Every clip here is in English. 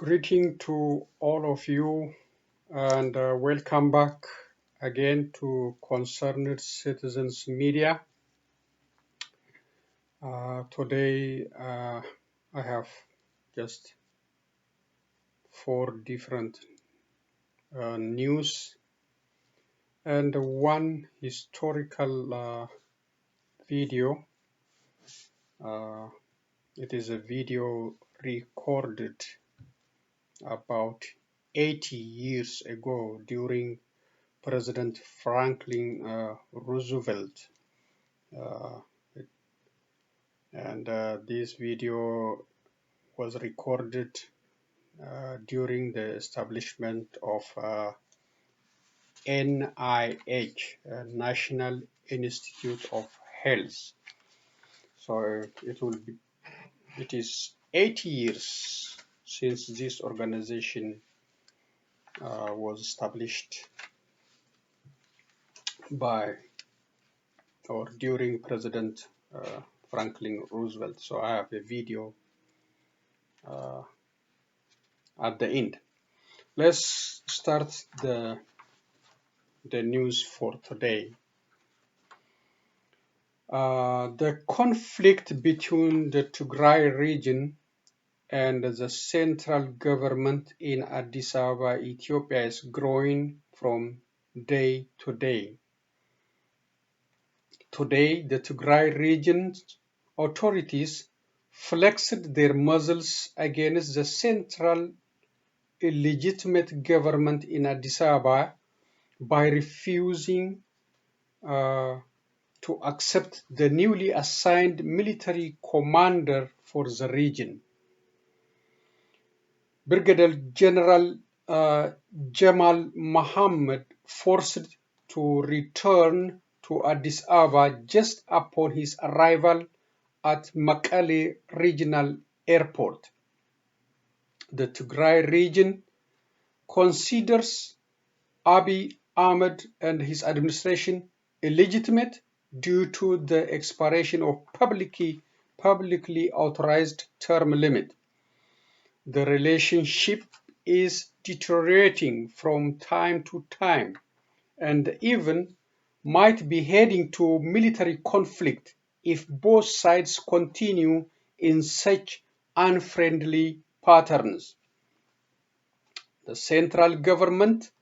Greeting to all of you and welcome back again to Concerned Citizens Media. Today I have just 4 different news and one historical video. It is a video recorded about 80 years ago during President Franklin Roosevelt. And this video was recorded during the establishment of NIH, National Institute of Health. So it is 80 years since this organization was established by or during President Franklin Roosevelt. So I have a video at the end. Let's start the news for today. The conflict between the Tigray region and the central government in Addis Ababa, Ethiopia is growing from day to day. Today, the Tigray region's authorities flexed their muscles against the central illegitimate government in Addis Ababa by refusing to accept the newly assigned military commander for the region. Brigadier General Jamal Mohammed, forced to return to Addis Ababa just upon his arrival at Mekelle Regional Airport. The Tigray region considers Abiy Ahmed and his administration illegitimate due to the expiration of publicly authorized term limit. The relationship is deteriorating from time to time and even might be heading to military conflict if both sides continue in such unfriendly patterns. The central government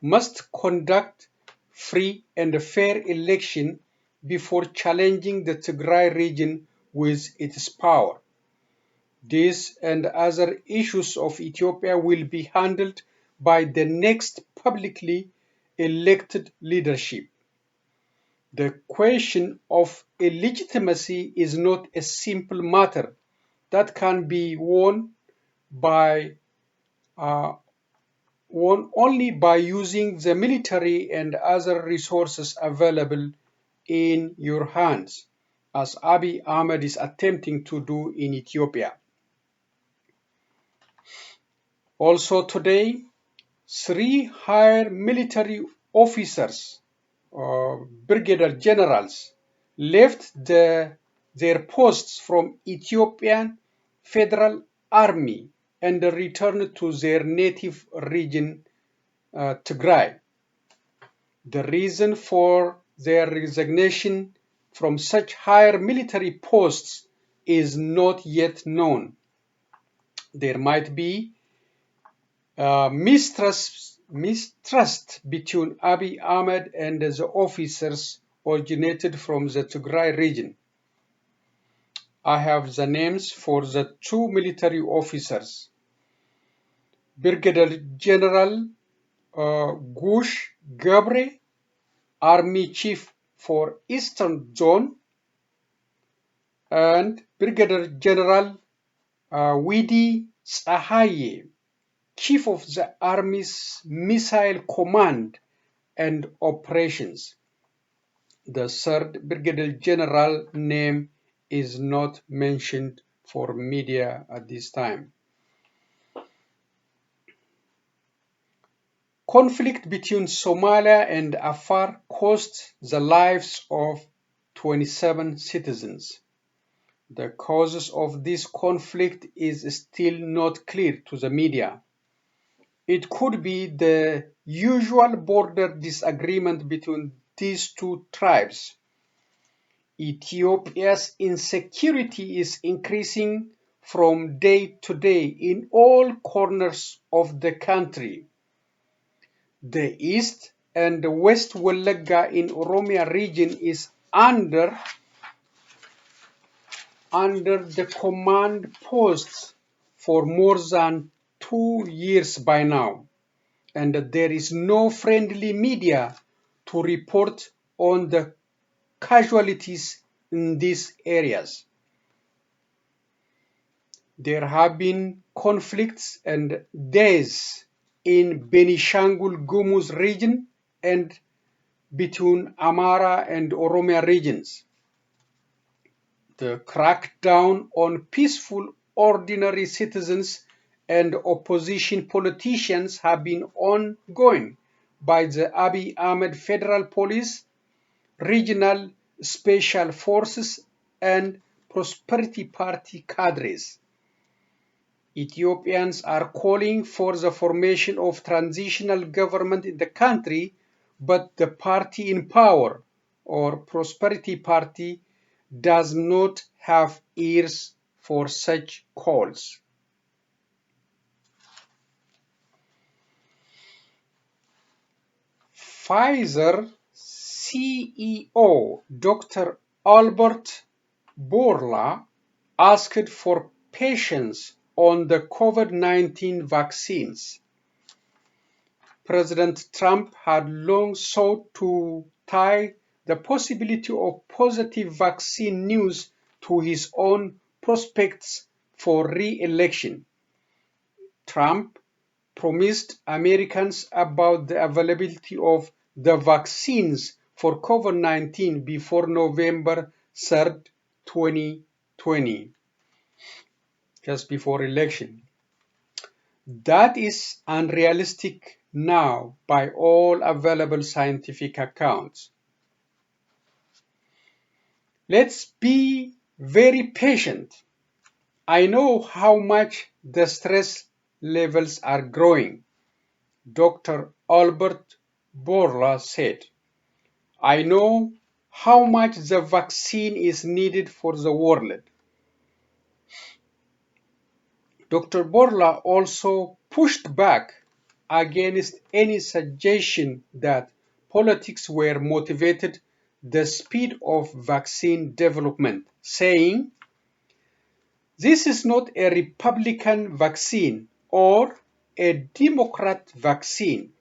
must conduct free and fair election before challenging the Tigray region with its power. This and other issues of Ethiopia will be handled by the next publicly elected leadership. The question of illegitimacy is not a simple matter that can be won only by using the military and other resources available in your hands, as Abiy Ahmed is attempting to do in Ethiopia. Also today, 3 higher military officers, brigadier generals, left their posts from Ethiopian Federal Army and returned to their native region, Tigray. The reason for their resignation from such higher military posts is not yet known. There might be mistrust between Abiy Ahmed and the officers originated from the Tigray region. I have the names for the 2 military officers. Brigadier General Gush Gabre, Army Chief for Eastern Zone, and Brigadier General Widi Tsahaye, Chief of the Army's Missile Command and Operations. The 3rd Brigadier General name is not mentioned for media at this time. Conflict between Somalia and Afar cost the lives of 27 citizens. The causes of this conflict is still not clear to the media. It could be the usual border disagreement between these two tribes. Ethiopia's insecurity is increasing from day to day in all corners of the country. The East and the West Wallagga in Oromia region is under the command posts for more than 2 years by now, and there is no friendly media to report on the casualties in these areas. There have been conflicts and deaths in Benishangul Gumuz region and between Amara and Oromia regions. The crackdown on peaceful ordinary citizens and opposition politicians have been ongoing by the Abiy Ahmed Federal Police, regional special forces, and Prosperity Party cadres. Ethiopians are calling for the formation of transitional government in the country, but the party in power, or Prosperity Party, does not have ears for such calls. Pfizer CEO Dr. Albert Bourla asked for patience on the COVID-19 vaccines. President Trump had long sought to tie the possibility of positive vaccine news to his own prospects for re-election. Trump promised Americans about the availability of the vaccines for COVID-19 before November 3rd, 2020, just before election. That is unrealistic now by all available scientific accounts. Let's be very patient. I know how much the stress levels are growing, Dr. Albert Bourla said. I know how much the vaccine is needed for the world. Dr. Bourla also pushed back against any suggestion that politics were motivated the speed of vaccine development, saying, "This is not a Republican vaccine or a Democrat vaccine.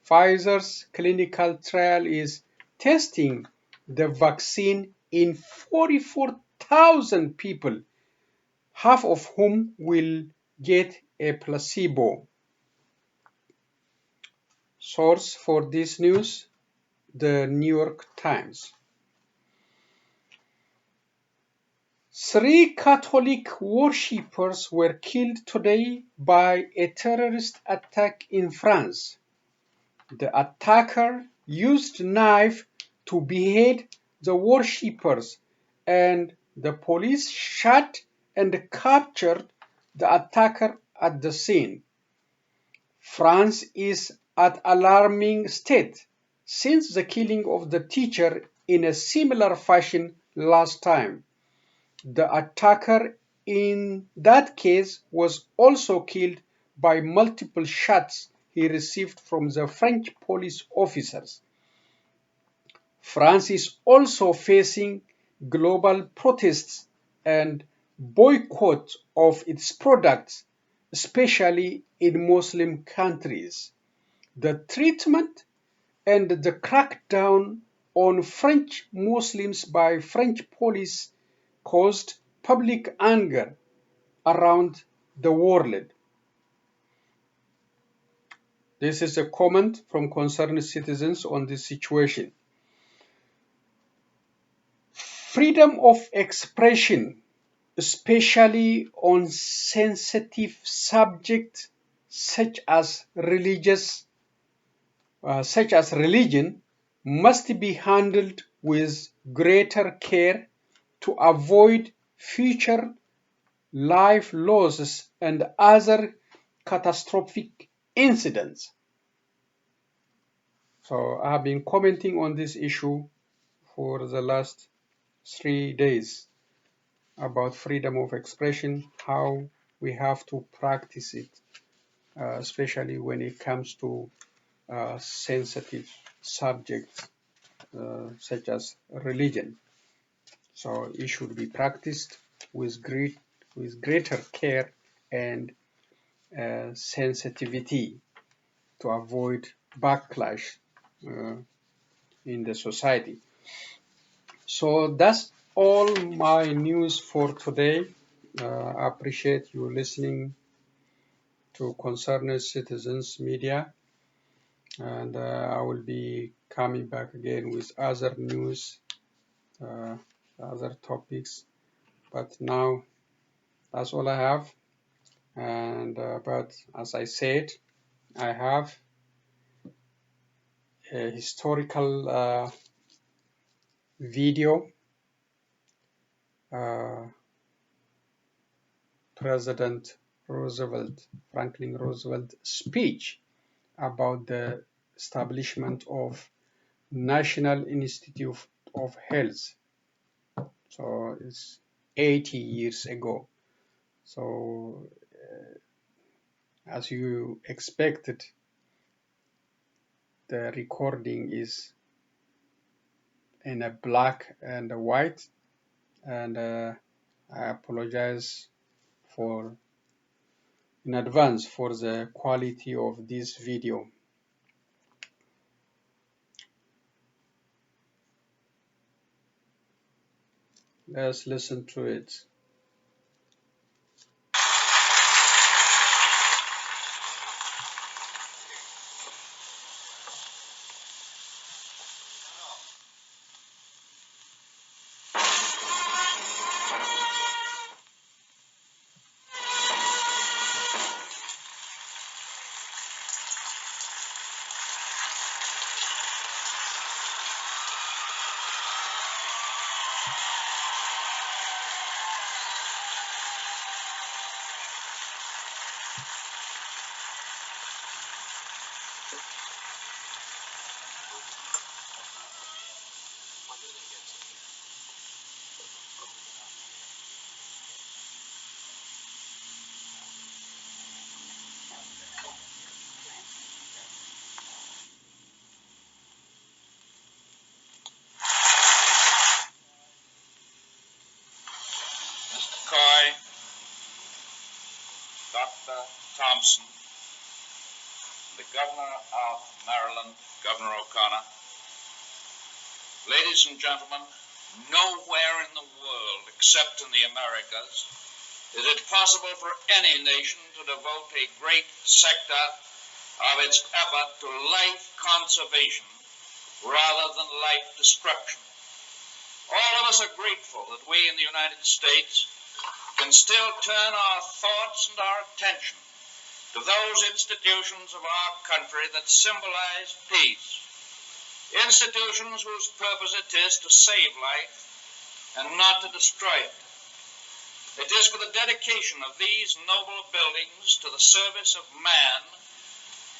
Pfizer's clinical trial is testing the vaccine in 44,000 people, half of whom will get a placebo." Source for this news, the New York Times. 3 Catholic worshippers were killed today by a terrorist attack in France. The attacker used a knife to behead the worshippers, and the police shot and captured the attacker at the scene. France is at alarming state since the killing of the teacher in a similar fashion last time. The attacker in that case was also killed by multiple shots he received from the French police officers. France is also facing global protests and boycott of its products, especially in Muslim countries. The treatment and the crackdown on French Muslims by French police caused public anger around the world. This is a comment from concerned citizens on this situation. Freedom of expression, especially on sensitive subjects such as religion, must be handled with greater care to avoid future life losses, and other catastrophic incidents. So I have been commenting on this issue for the last 3 days about freedom of expression, how we have to practice it, especially when it comes to sensitive subjects such as religion. So it should be practiced with greater care and sensitivity to avoid backlash in the society. So that's all my news for today. I appreciate you listening to Concerned Citizens Media, and I will be coming back again with other news, other topics. But now that's all I have. And but as I said, I have a historical video. President Roosevelt, Franklin Roosevelt speech about the establishment of National Institute of Health. So it's 80 years ago. So as you expected, the recording is in a black and a white, and I apologize for in advance for the quality of this video. Let's listen to it. Dr. Thompson, the Governor of Maryland, Governor O'Connor. Ladies and gentlemen, nowhere in the world except in the Americas is it possible for any nation to devote a great sector of its effort to life conservation rather than life destruction. All of us are grateful that we in the United States can still turn our thoughts and our attention to those institutions of our country that symbolize peace, institutions whose purpose it is to save life and not to destroy it. It is for the dedication of these noble buildings to the service of man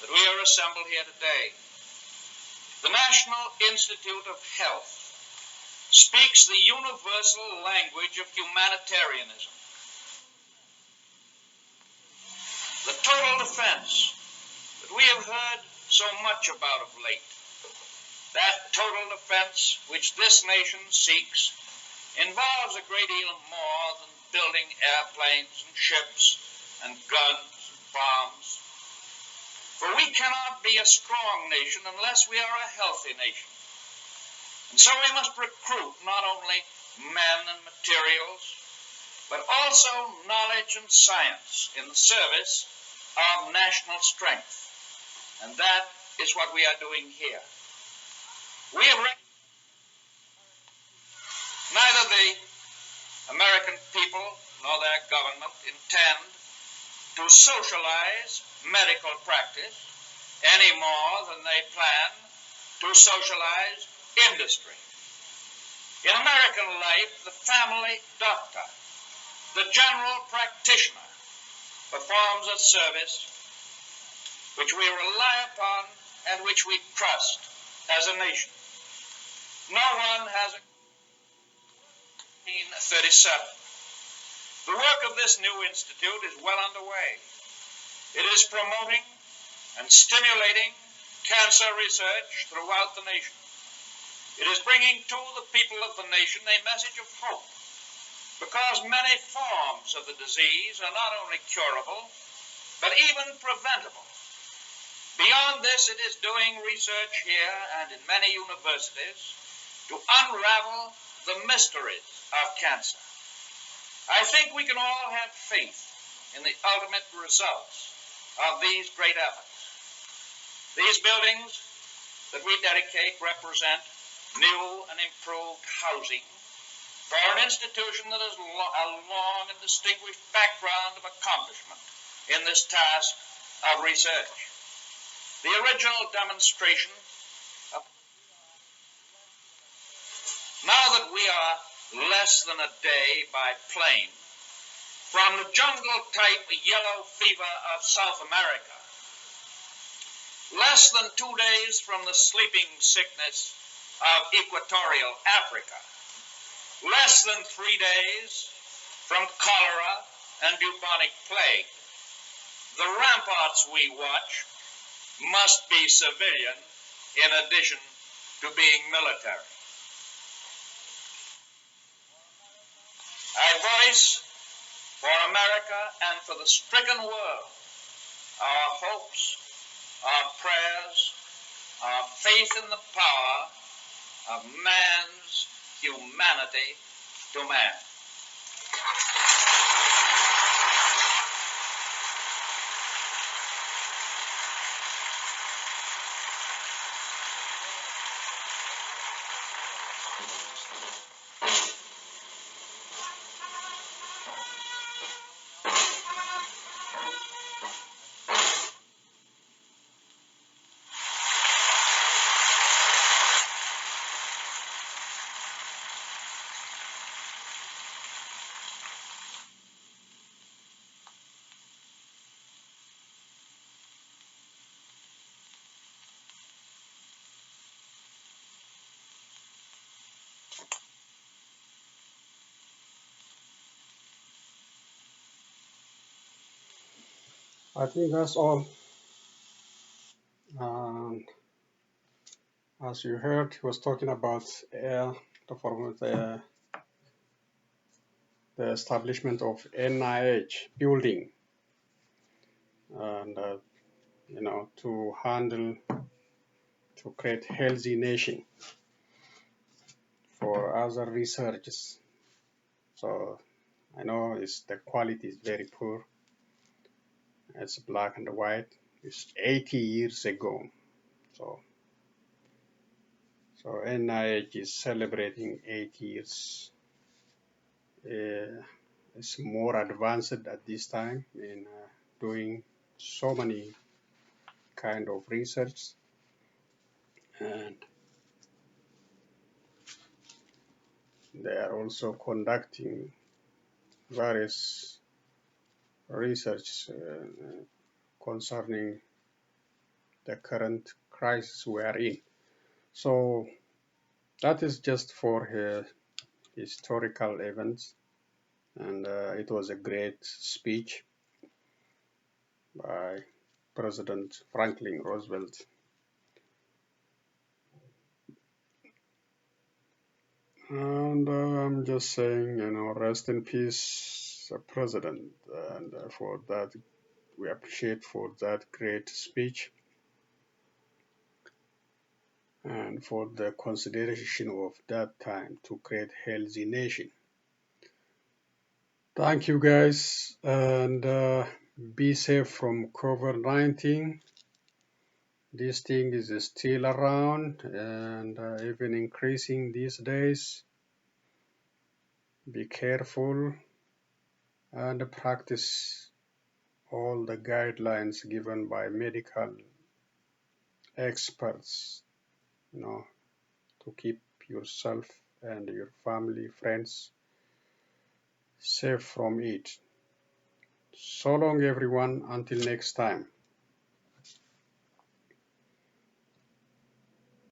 that we are assembled here today. The National Institute of Health speaks the universal language of humanitarianism. The total defense that we have heard so much about of late, that total defense which this nation seeks, involves a great deal more than building airplanes and ships and guns and bombs. For we cannot be a strong nation unless we are a healthy nation. And so we must recruit not only men and materials, but also knowledge and science in the service of national strength. And that is what we are doing here. We have neither the American people nor their government intend to socialize medical practice any more than they plan to socialize industry. In American life, the family doctor The general practitioner performs a service which we rely upon and which we trust as a nation. No one has 1937. The work of this new institute is well underway. It is promoting and stimulating cancer research throughout the nation. It is bringing to the people of the nation a message of hope, because many forms of the disease are not only curable, but even preventable. Beyond this, it is doing research here and in many universities to unravel the mysteries of cancer. I think we can all have faith in the ultimate results of these great efforts. These buildings that we dedicate represent new and improved housing for an institution that has a long and distinguished background of accomplishment in this task of research. The original demonstration of now that we are less than a day by plane from the jungle-type yellow fever of South America, less than 2 days from the sleeping sickness of equatorial Africa, less than 3 days from cholera and bubonic plague, the ramparts we watch must be civilian in addition to being military. I voice for America and for the stricken world our hopes, our prayers, our faith in the power of man's humanity to man. I think that's all. And as you heard, he was talking about the establishment of NIH building, and to create healthy nation for other researchers. So I know the quality is very poor. It's black and white. It's 80 years ago. So NIH is celebrating 80 years. It's more advanced at this time in doing so many kind of research, and they are also conducting various research concerning the current crisis we are in. So that is just for historical events, and it was a great speech by President Franklin Roosevelt. And I'm just saying, rest in peace, President, and for that, we appreciate for that great speech and for the consideration of that time to create healthy nation. Thank you guys, and be safe from COVID-19. This thing is still around and even increasing these days. Be careful and practice all the guidelines given by medical experts, to keep yourself and your family, friends safe from it. So long everyone, until next time.